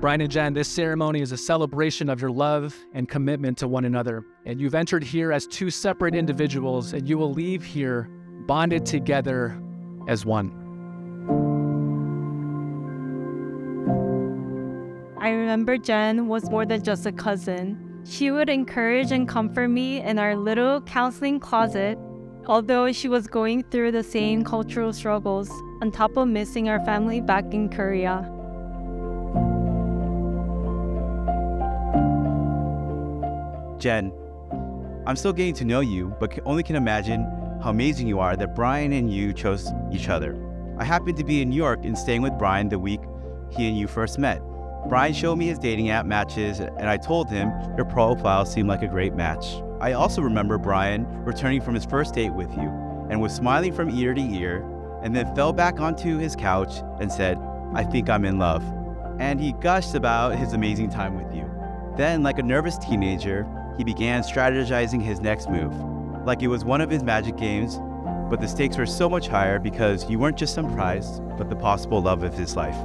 Brian and Jen, this ceremony is a celebration of your love and commitment to one another. And you've entered here as two separate individuals, and you will leave here bonded together as one. I remember Jen was more than just a cousin. She would encourage and comfort me in our little counseling closet, although she was going through the same cultural struggles, on top of missing our family back in Korea. Jen, I'm still getting to know you, but only can imagine how amazing you are that Brian and you chose each other. I happened to be in New York and staying with Brian the week he and you first met. Brian showed me his dating app matches, and I told him your profile seemed like a great match. I also remember Brian returning from his first date with you and was smiling from ear to ear, and then fell back onto his couch and said, "I think I'm in love." And he gushed about his amazing time with you. Then, like a nervous teenager, he began strategizing his next move, like it was one of his magic games, but the stakes were so much higher because you weren't just some prize, but the possible love of his life.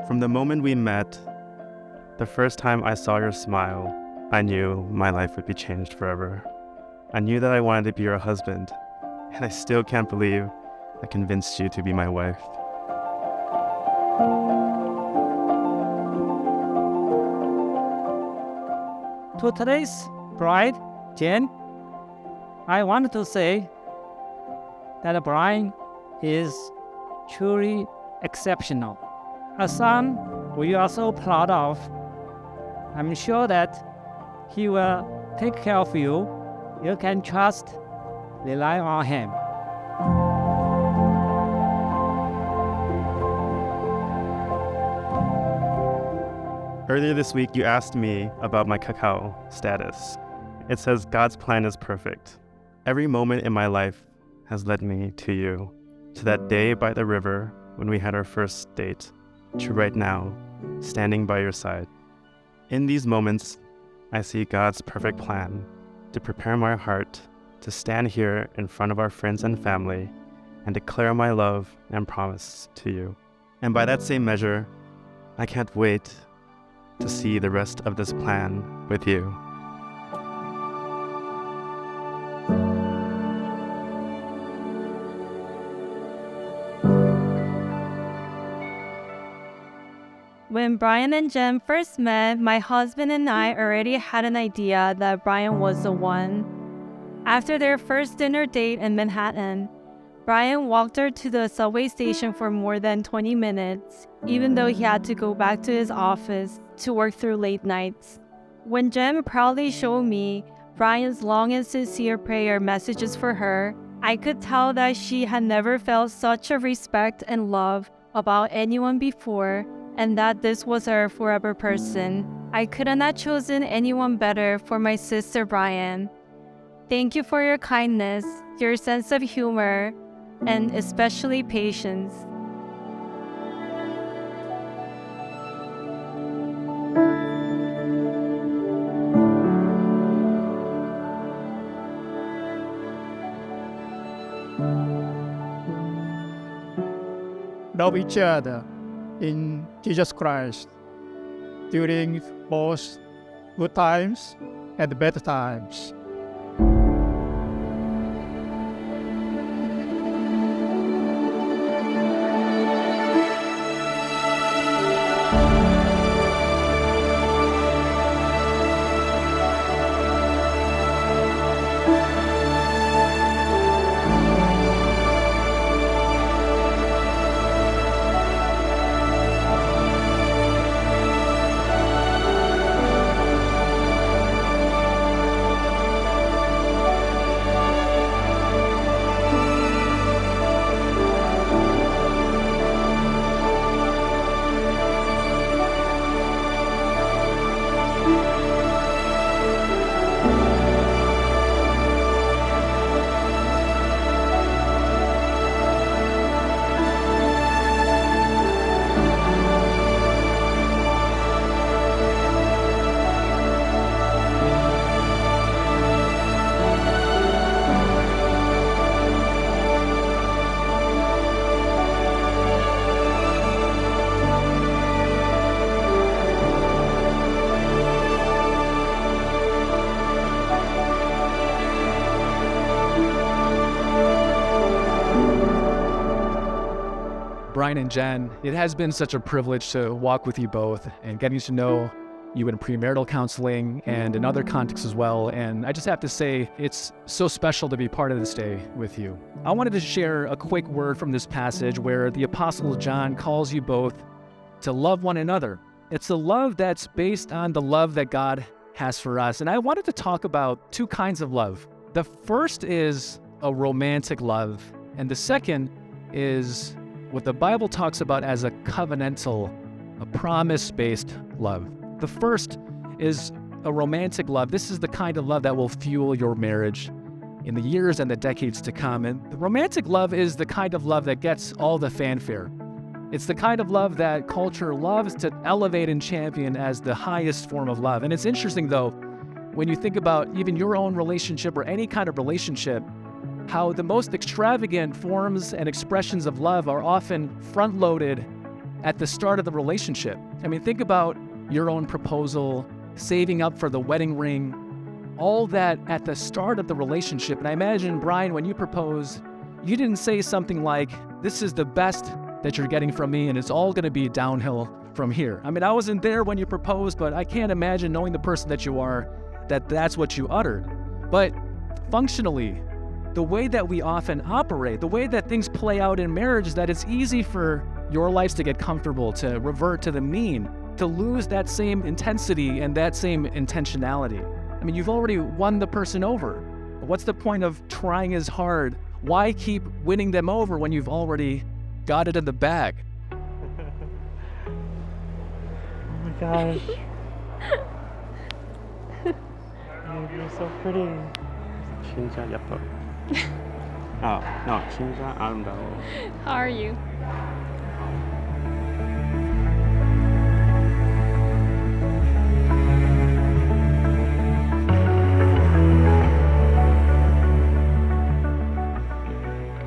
From the moment we met, the first time I saw your smile, I knew my life would be changed forever. I knew that I wanted to be your husband, and I still can't believe I convinced you to be my wife. To today's bride, Jen, I wanted to say that Brian is truly exceptional. A son we are so proud of. I'm sure that he will take care of you. You can trust, rely on him. Earlier this week, you asked me about my Kakao status. It says God's plan is perfect. Every moment in my life has led me to you, to that day by the river when we had our first date, to right now, standing by your side. In these moments, I see God's perfect plan to prepare my heart to stand here in front of our friends and family and declare my love and promise to you. And by that same measure, I can't wait to see the rest of this plan with you. When Brian and Jen first met, my husband and I already had an idea that Brian was the one. After their first dinner date in Manhattan, Brian walked her to the subway station for more than 20 minutes, even though he had to go back to his office to work through late nights. When Jen proudly showed me Brian's long and sincere prayer messages for her, I could tell that she had never felt such a respect and love about anyone before, and that this was her forever person. I couldn't have chosen anyone better for my sister Brian. Thank you for your kindness, your sense of humor, and especially patience. Love each other in Jesus Christ during both good times and bad times. Brian and Jen, it has been such a privilege to walk with you both and getting to know you in premarital counseling and in other contexts as well. And I just have to say, it's so special to be part of this day with you. I wanted to share a quick word from this passage where the Apostle John calls you both to love one another. It's a love that's based on the love that God has for us. And I wanted to talk about two kinds of love. The first is a romantic love, and the second is what the Bible talks about as a covenantal, a promise-based love. The first is a romantic love. This is the kind of love that will fuel your marriage in the years and the decades to come. And the romantic love is the kind of love that gets all the fanfare. It's the kind of love that culture loves to elevate and champion as the highest form of love. And it's interesting, though, when you think about even your own relationship or any kind of relationship, how the most extravagant forms and expressions of love are often front-loaded at the start of the relationship. I mean, think about your own proposal, saving up for the wedding ring, all that at the start of the relationship. And I imagine, Brian, when you proposed, you didn't say something like, "This is the best that you're getting from me, and it's all going to be downhill from here." I mean, I wasn't there when you proposed, but I can't imagine, knowing the person that you are, that that's what you uttered. But functionally, the way that we often operate, the way that things play out in marriage, is that it's easy for your lives to get comfortable, to revert to the mean, to lose that same intensity and that same intentionality. I mean, you've already won the person over. What's the point of trying as hard? Why keep winning them over when you've already got it in the bag? Oh my gosh. You're so pretty. 진짜 예뻐. no, 진짜 아름다워. How are you?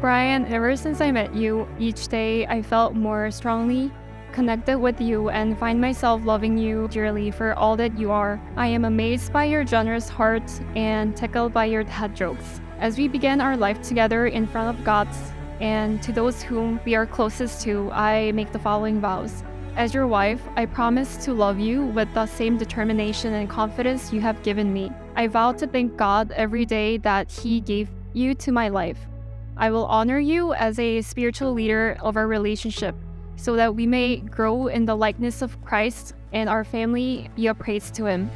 Brian, ever since I met you, each day I felt more strongly connected with you and find myself loving you dearly for all that you are. I am amazed by your generous heart and tickled by your dad jokes. As we begin our life together in front of God and to those whom we are closest to, I make the following vows. As your wife, I promise to love you with the same determination and confidence you have given me. I vow to thank God every day that He gave you to my life. I will honor you as a spiritual leader of our relationship so that we may grow in the likeness of Christ and our family be a praise to Him.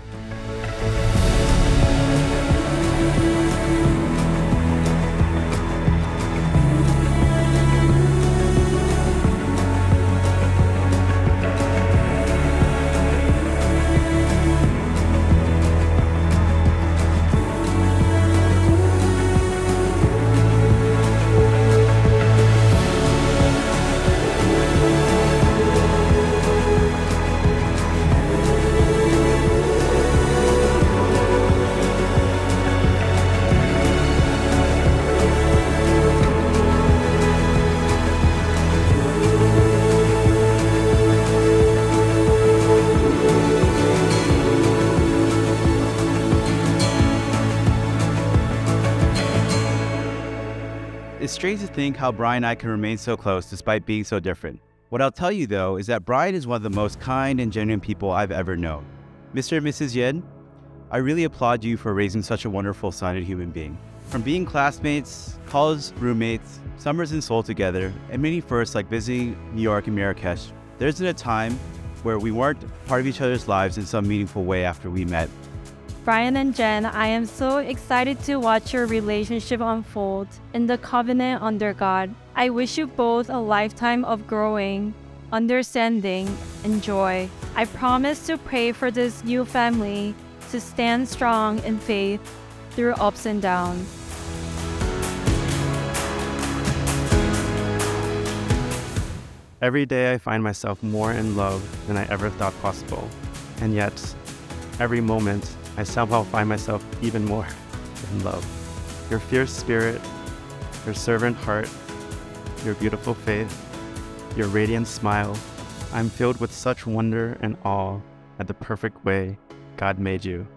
It's strange to think how Brian and I can remain so close despite being so different. What I'll tell you, though, is that Brian is one of the most kind and genuine people I've ever known. Mr. and Mrs. Yen, I really applaud you for raising such a wonderful son and human being. From being classmates, college roommates, summers in Seoul together, and many firsts like visiting New York and Marrakesh, there isn't a time where we weren't part of each other's lives in some meaningful way after we met. Brian and Jen, I am so excited to watch your relationship unfold in the covenant under God. I wish you both a lifetime of growing, understanding, and joy. I promise to pray for this new family to stand strong in faith through ups and downs. Every day I find myself more in love than I ever thought possible. And yet, every moment, I somehow find myself even more in love. Your fierce spirit, your servant heart, your beautiful faith, your radiant smile. I'm filled with such wonder and awe at the perfect way God made you.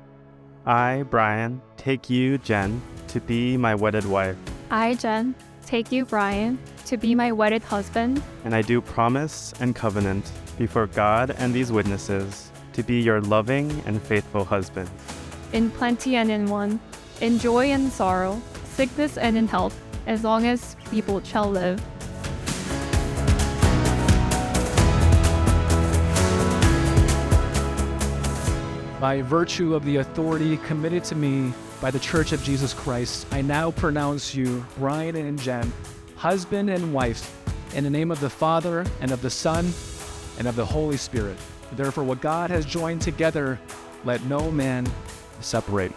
I, Brian, take you, Jen, to be my wedded wife. I, Jen, take you, Brian, to be my wedded husband, and I do promise and covenant before God and these witnesses to be your loving and faithful husband. in plenty and in want, in joy and sorrow, sickness and in health, as long as people shall live. By virtue of the authority committed to me by the Church of Jesus Christ, I now pronounce you, Brian and Jen, husband and wife, in the name of the Father, and of the Son, and of the Holy Spirit. Therefore, what God has joined together, let no man separate.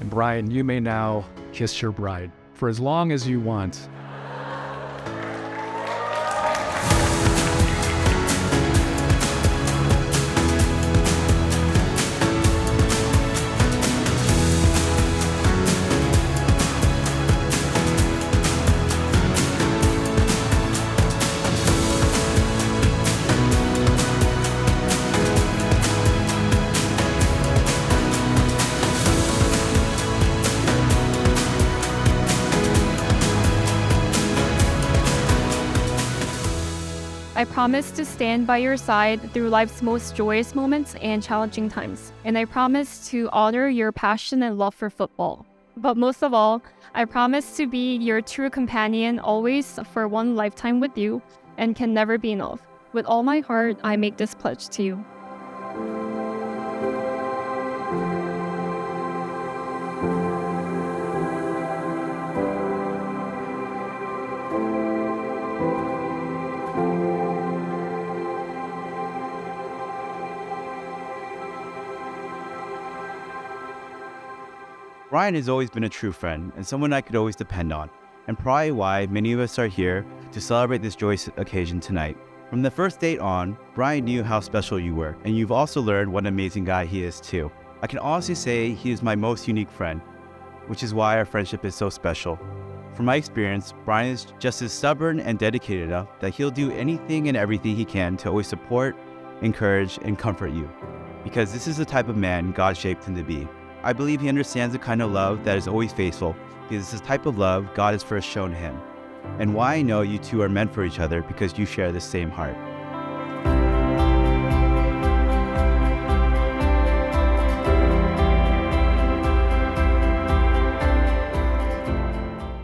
And Brian, you may now kiss your bride for as long as you want. I promise to stand by your side through life's most joyous moments and challenging times. And I promise to honor your passion and love for football. But most of all, I promise to be your true companion always for one lifetime with you and can never be enough. With all my heart, I make this pledge to you. Brian has always been a true friend and someone I could always depend on, and probably why many of us are here to celebrate this joyous occasion tonight. From the first date on, Brian knew how special you were, and you've also learned what an amazing guy he is too. I can honestly say he is my most unique friend, which is why our friendship is so special. From my experience, Brian is just as stubborn and dedicated enough that he'll do anything and everything he can to always support, encourage, and comfort you, because this is the type of man God shaped him to be. I believe he understands the kind of love that is always faithful, because it's the type of love God has first shown him, and why I know you two are meant for each other because you share the same heart.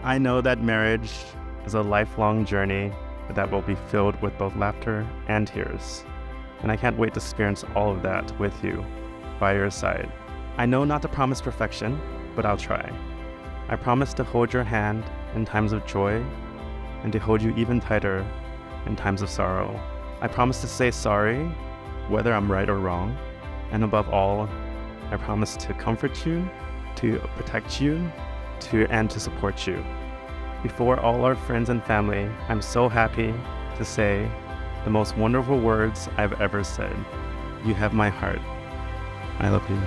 I know that marriage is a lifelong journey that will be filled with both laughter and tears, and I can't wait to experience all of that with you, by your side. I know not to promise perfection, but I'll try. I promise to hold your hand in times of joy and to hold you even tighter in times of sorrow. I promise to say sorry, whether I'm right or wrong. And above all, I promise to comfort you, to protect you, and to support you. Before all our friends and family, I'm so happy to say the most wonderful words I've ever said. You have my heart. I love you.